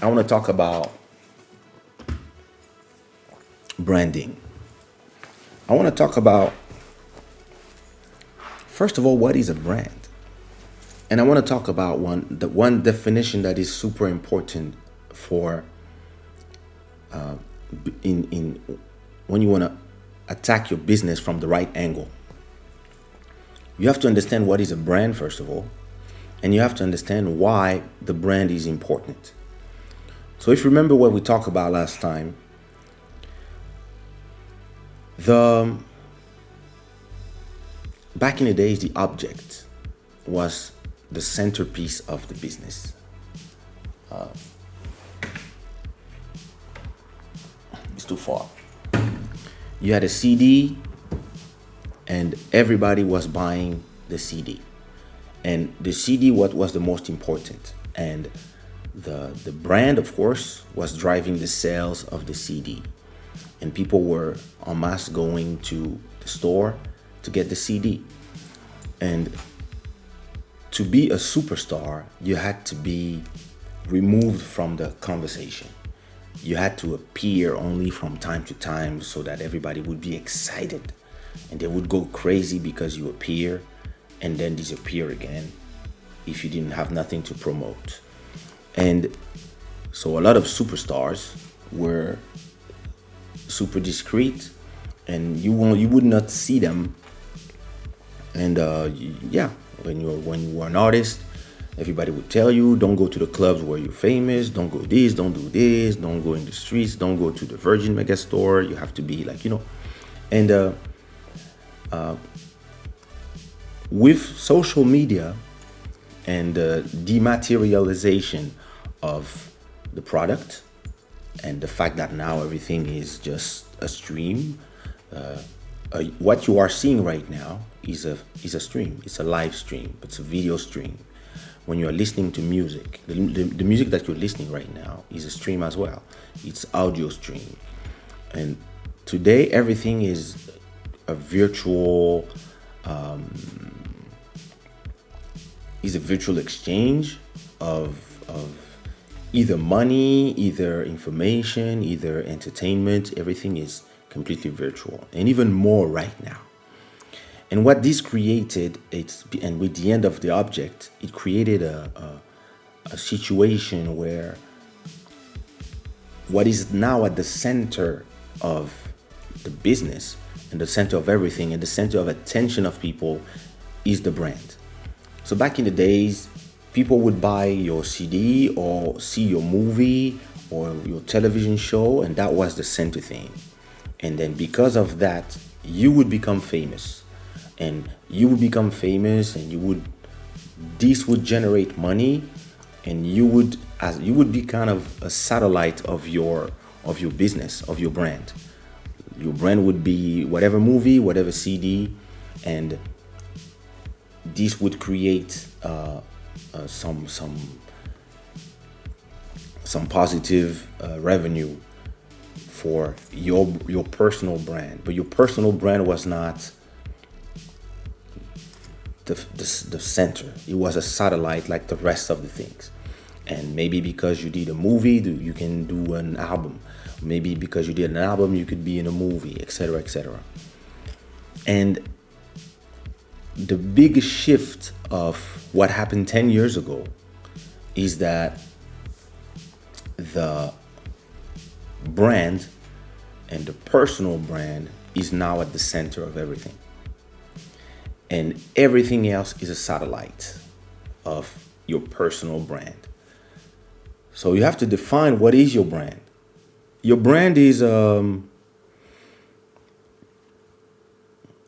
I want to talk about branding. I want to talk about, first of all, what is a brand? And I want to talk about the one definition that is super important for in when you want to attack your business from the right angle. You have to understand what is a brand, first of all, and you have to understand why the brand is important. So if you remember what we talked about last time, the back in the days, the object was the centerpiece of the business. It's too far. You had a CD, and everybody was buying the CD. And the CD, what was the most important? And the brand, of course, was driving the sales of the CD. And people were en masse going to the store to get the CD. And to be a superstar, you had to be removed from the conversation. You had to appear only from time to time so that everybody would be excited. And they would go crazy because you appear and then disappear again if you didn't have nothing to promote. And so a lot of superstars were super discreet, and you would not see them. And when you were an artist, everybody would tell you, don't go to the clubs where you're famous, don't go this, don't do this, don't go in the streets, don't go to the Virgin Mega Store. You have to be like, and with social media and the dematerialization of the product, and the fact that now everything is just a stream, what you are seeing right now is a stream. It's a live stream. It's a video stream. When you are listening to music, the music that you're listening right now is a stream as well. It's audio stream. And today everything is a virtual exchange of either money, either information, either entertainment. Everything is completely virtual, and even more right now. And what this created, and with the end of the object, it created a situation where what is now at the center of the business and the center of everything and the center of attention of people is the brand. So back in the days, people would buy your CD or see your movie or your television show, and that was the center thing. And then because of that, you would become famous. And you would become famous, and this would generate money, and you would be kind of a satellite of your business, of your brand. Your brand would be whatever movie, whatever CD, and this would create some positive revenue for your personal brand. But your personal brand was not the center. It was a satellite like the rest of the things. And maybe because you did a movie, you can do an album. Maybe because you did an album, you could be in a movie, etc., etc. And the big shift of what happened 10 years ago is that the brand and the personal brand is now at the center of everything. And everything else is a satellite of your personal brand. So you have to define what is your brand. Your brand is your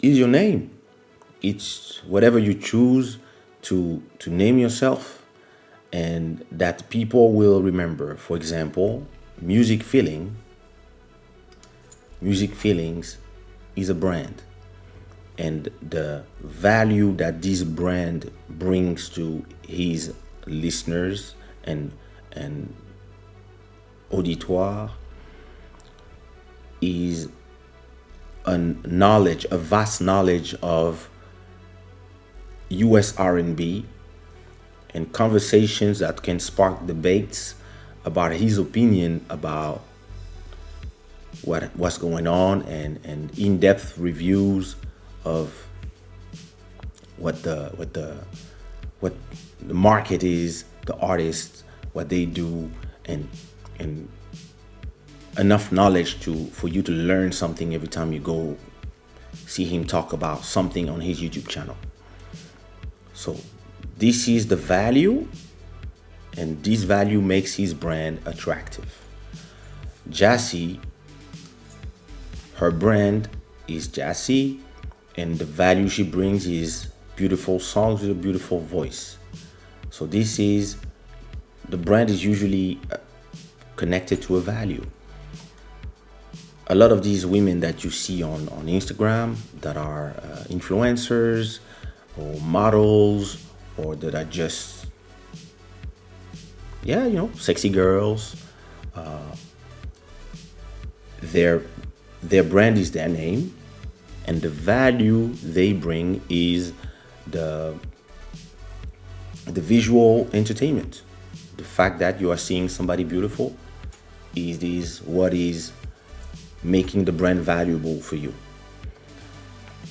name. It's whatever you choose to name yourself, and that people will remember. For example, Music Feelings is a brand. And the value that this brand brings to his listeners and auditoire is a vast knowledge of US R&B and conversations that can spark debates about his opinion about what's going on, and in-depth reviews of what what the market is, the artists, what they do, and enough knowledge to for you to learn something every time you go see him talk about something on his YouTube channel. So this is the value, and this value makes his brand attractive. Jassy, her brand is Jassy, and the value she brings is beautiful songs with a beautiful voice. So this is, the brand is usually connected to a value. A lot of these women that you see on Instagram that are influencers or models, or that are just, yeah, sexy girls, their brand is their name, and the value they bring is the visual entertainment. The fact that you are seeing somebody beautiful is what is making the brand valuable for you.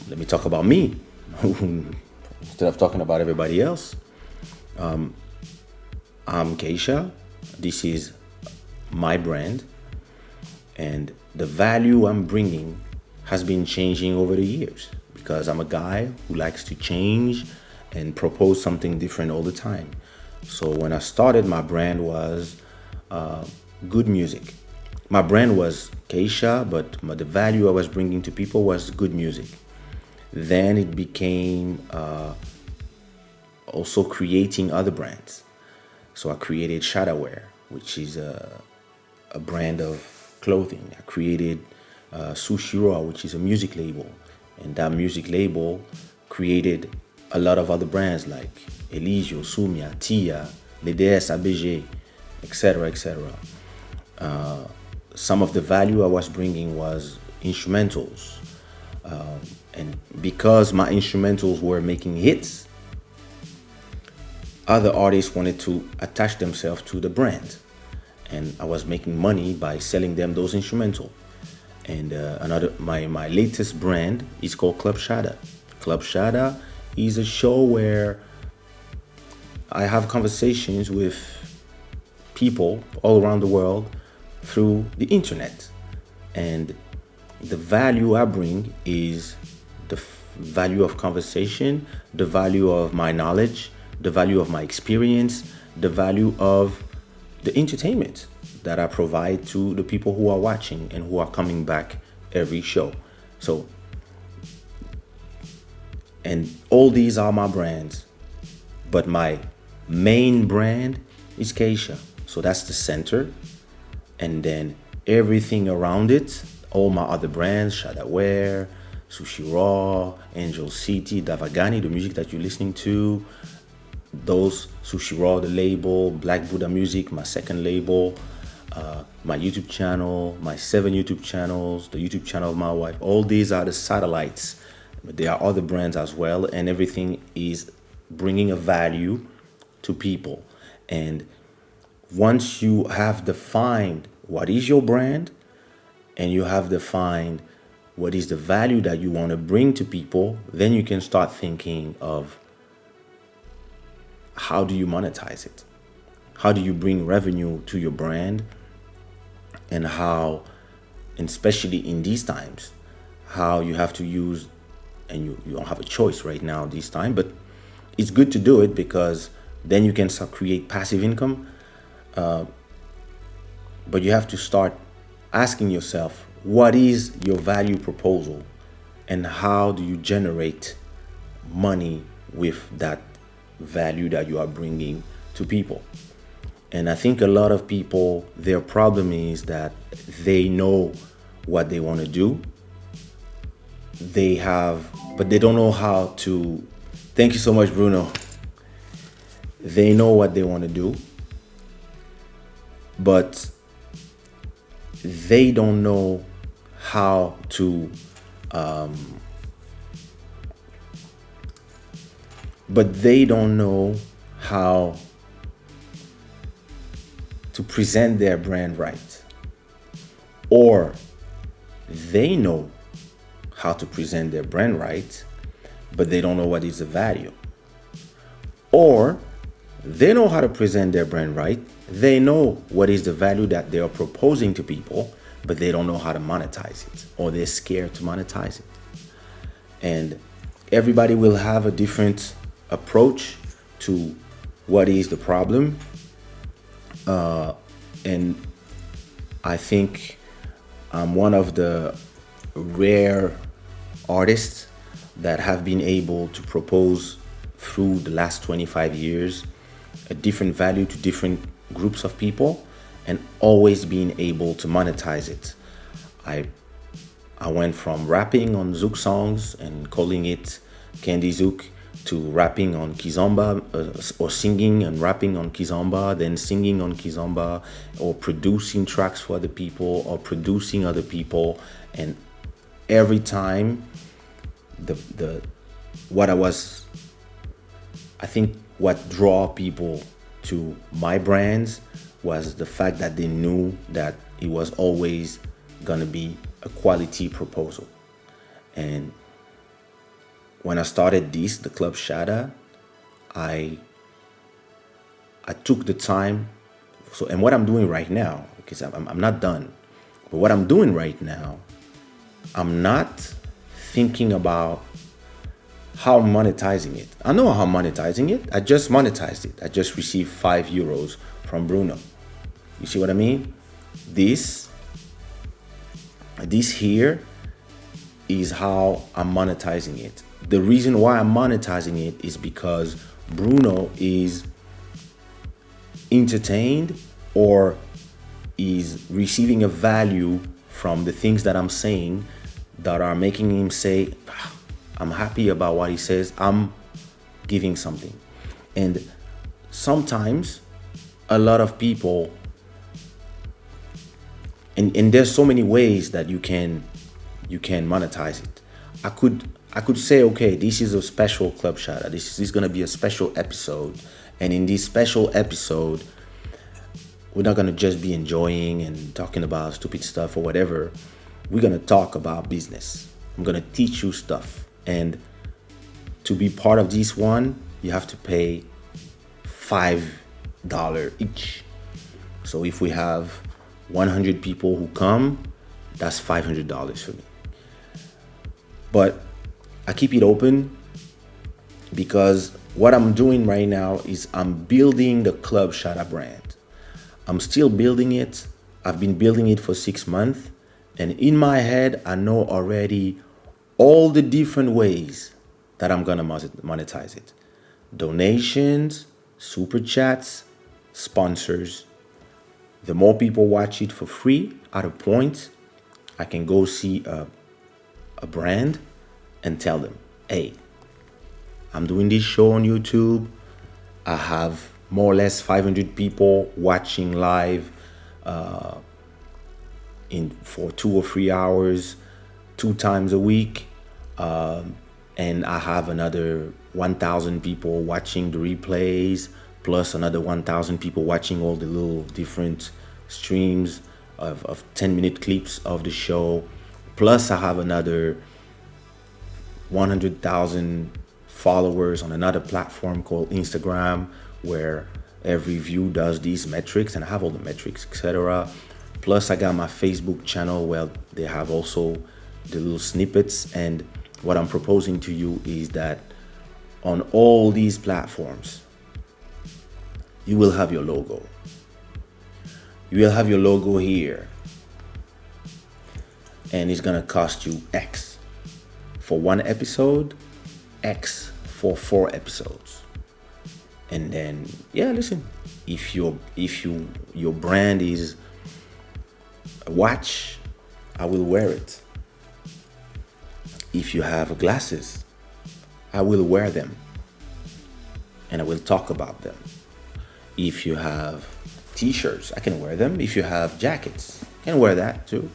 Let me talk about me instead of talking about everybody else. I'm Kaysha. This is my brand, and the value I'm bringing has been changing over the years because I'm a guy who likes to change and propose something different all the time. So when I started, my brand was good music. My brand was Kaysha, but the value I was bringing to people was good music. Then it became also creating other brands. So I created Shada, which is a brand of clothing. I created Sushi Raw, which is a music label. And that music label created a lot of other brands like Eligio, Sumia, Tia, LDS, ABG, etc., etc. Some of the value I was bringing was instrumentals. And because my instrumentals were making hits, other artists wanted to attach themselves to the brand. And I was making money by selling them those instrumentals. And my latest brand is called Club Shada. Club Shada is a show where I have conversations with people all around the world through the internet. And the value I bring is the value of conversation, the value of my knowledge, the value of my experience, the value of the entertainment that I provide to the people who are watching and who are coming back every show. So, and all these are my brands, but my main brand is Kaysha. So that's the center. And then everything around it, all my other brands, Shada Wear, Sushi Raw, Angel City, Davagani, the music that you're listening to, those, Sushi Raw, the label, Black Buddha Music, my second label, my YouTube channel, my 7 YouTube channels, the YouTube channel of my wife, all these are the satellites. But there are other brands as well, and everything is bringing a value to people. And once you have defined what is your brand, and you have defined what is the value that you want to bring to people, then you can start thinking of how do you monetize it? How do you bring revenue to your brand? And how, and especially in these times, how you have to use, and you don't have a choice right now this time, but it's good to do it because then you can start create passive income. But you have to start asking yourself, what is your value proposal, and how do you generate money with that value that you are bringing to people? And I think a lot of people, their problem is that they know what they want to do. But they don't know how to. Thank you so much, Bruno. They know what they want to do, but they don't know how to but they don't know how to present their brand right, or they know how to present their brand right, but they don't know what is the value, or they know how to present their brand right, they know what is the value that they are proposing to people, but they don't know how to monetize it, or they're scared to monetize it. And everybody will have a different approach to what is the problem. And I think I'm one of the rare artists that have been able to propose through the last 25 years a different value to different groups of people, and always being able to monetize it. I went from rapping on Zouk songs and calling it Candy Zouk to rapping on Kizomba, or singing and rapping on Kizomba, then singing on Kizomba, or producing tracks for other people, or producing other people. And every time I think what draw people to my brands was the fact that they knew that it was always gonna be a quality proposal. And when I started the Club Shada, I took the time. So, and what I'm doing right now, because I'm not done, but what I'm doing right now, I'm not thinking about how I'm monetizing it. I know how I'm monetizing it. I just monetized it. I just received €5 from Bruno. You see what I mean? This here is how I'm monetizing it. The reason why I'm monetizing it is because Bruno is entertained, or is receiving a value from the things that I'm saying that are making him say, I'm happy about what he says, I'm giving something. And sometimes a lot of people, and there's so many ways that you can monetize it. I could say, okay, this is a special Club Shada. This is going to be a special episode. And in this special episode, we're not going to just be enjoying and talking about stupid stuff or whatever. We're going to talk about business. I'm going to teach you stuff. And to be part of this one, you have to pay $5 each. So if we have 100 people who come, that's $500 for me. But I keep it open because what I'm doing right now is I'm building the Club Shada brand. I'm still building it. I've been building it for 6 months. And in my head, I know already all the different ways that I'm gonna monetize it. Donations, super chats, sponsors. The more people watch it for free, at a point, I can go see a brand and tell them, hey, I'm doing this show on YouTube. I have more or less 500 people watching live for 2 or 3 hours, 2 times a week. And I have another 1,000 people watching the replays, plus another 1,000 people watching all the little different streams of 10-minute clips of the show. Plus I have another 100,000 followers on another platform called Instagram, where every view does these metrics, and I have all the metrics, etc. Plus I got my Facebook channel where they have also the little snippets. And what I'm proposing to you is that on all these platforms, you will have your logo. You will have your logo here. And it's gonna cost you X for 1 episode, X for 4 episodes. And then, yeah, listen, if your brand is a watch, I will wear it. If you have glasses, I will wear them and I will talk about them. If you have t-shirts, I can wear them. If you have jackets, I can wear that too.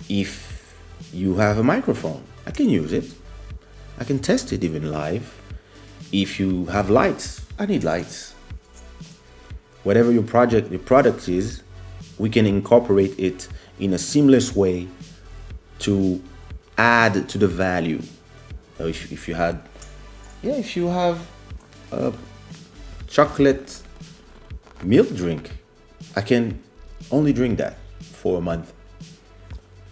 If you have a microphone, I can use it. I can test it even live. If you have lights, I need lights. whatever your product is, we can incorporate it in a seamless way to add to the value. So if you had, yeah, if you have a chocolate milk drink, I can only drink that for a month,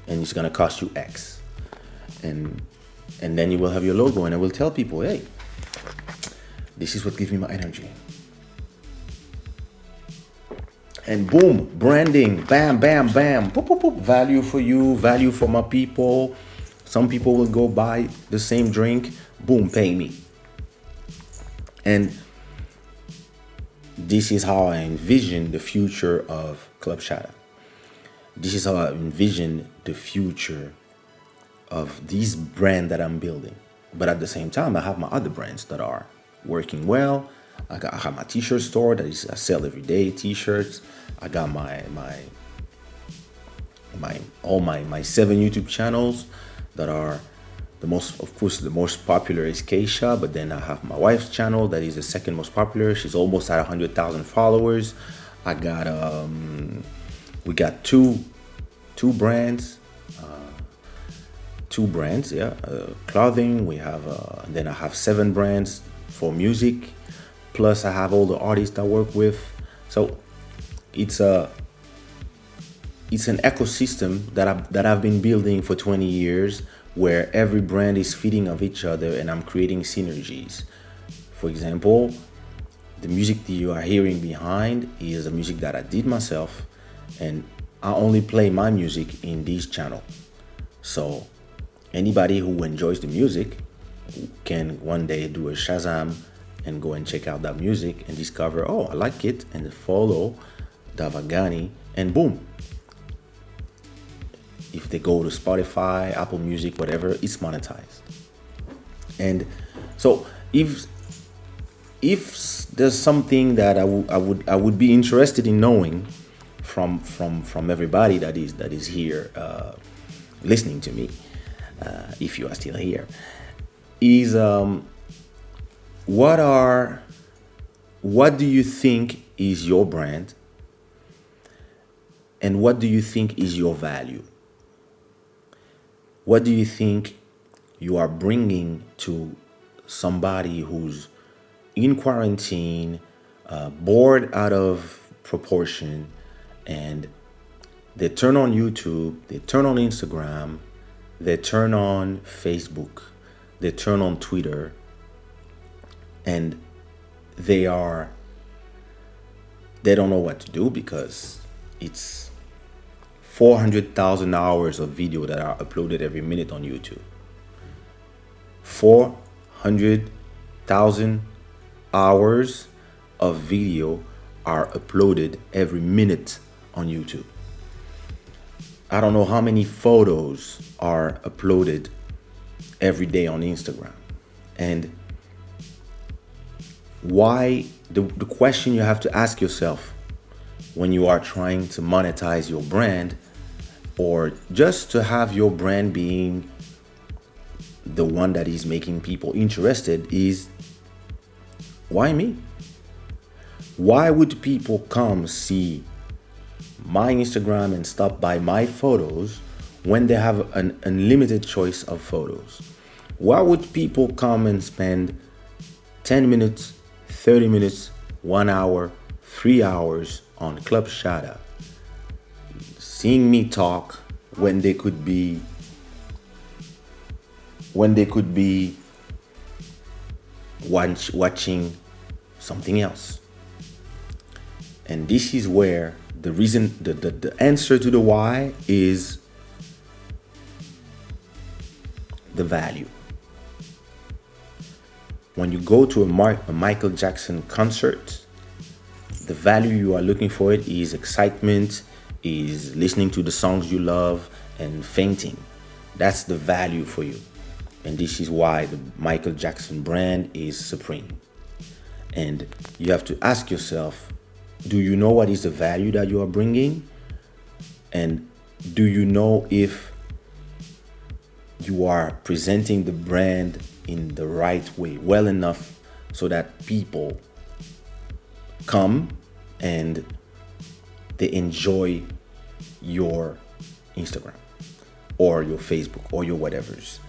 and it's gonna cost you X, and then you will have your logo, and I will tell people, hey, this is what gives me my energy. And boom, branding, bam, bam, bam, boop, boop, boop. Value for you, value for my people. Some people will go buy the same drink, boom, pay me. And this is how I envision the future of Club Shada. This is how I envision the future of this brand that I'm building. But at the same time, I have my other brands that are working well. I have my t-shirt store that is, I sell every day t-shirts. I got all my 7 YouTube channels that are the most, of course, the most popular is Kaysha, but then I have my wife's channel that is the second most popular. She's almost at 100,000 followers. I got we got two brands, clothing. We have then I have 7 brands for music, plus I have all the artists I work with. So it's an ecosystem that I've been building for 20 years, where every brand is feeding of each other, and I'm creating synergies. For example, the music that you are hearing behind is a music that I did myself, and I only play my music in this channel. So anybody who enjoys the music can one day do a Shazam and go and check out that music and discover, oh, I like it, and follow Davagani, and boom. If they go to Spotify, Apple Music, whatever, it's monetized. And so if there's something that I would be interested in knowing from everybody that is here listening to me, if you are still here, is what do you think is your brand, and what do you think is your value? What do you think you are bringing to somebody who's in quarantine, bored out of proportion, and they turn on YouTube, they turn on Instagram, they turn on Facebook, they turn on Twitter, and they don't know what to do because it's 400,000 hours of video that are uploaded every minute on YouTube. 400,000 hours of video are uploaded every minute on YouTube. I don't know how many photos are uploaded every day on Instagram. And why, the question you have to ask yourself when you are trying to monetize your brand, or just to have your brand being the one that is making people interested, is, why me? Why would people come see my Instagram and stop by my photos when they have an unlimited choice of photos? Why would people come and spend 10 minutes, 30 minutes, 1 hour, 3 hours on Club Shada seeing me talk when they could be watching something else? And this is where the reason, the answer to the why is the value. When you go to a Michael Jackson concert, the value you are looking for it is excitement, is listening to the songs you love and fainting. That's the value for you. And this is why the Michael Jackson brand is supreme. And you have to ask yourself, do you know what is the value that you are bringing? And do you know if you are presenting the brand in the right way, well enough so that people come and they enjoy your Instagram or your Facebook or your whatever's.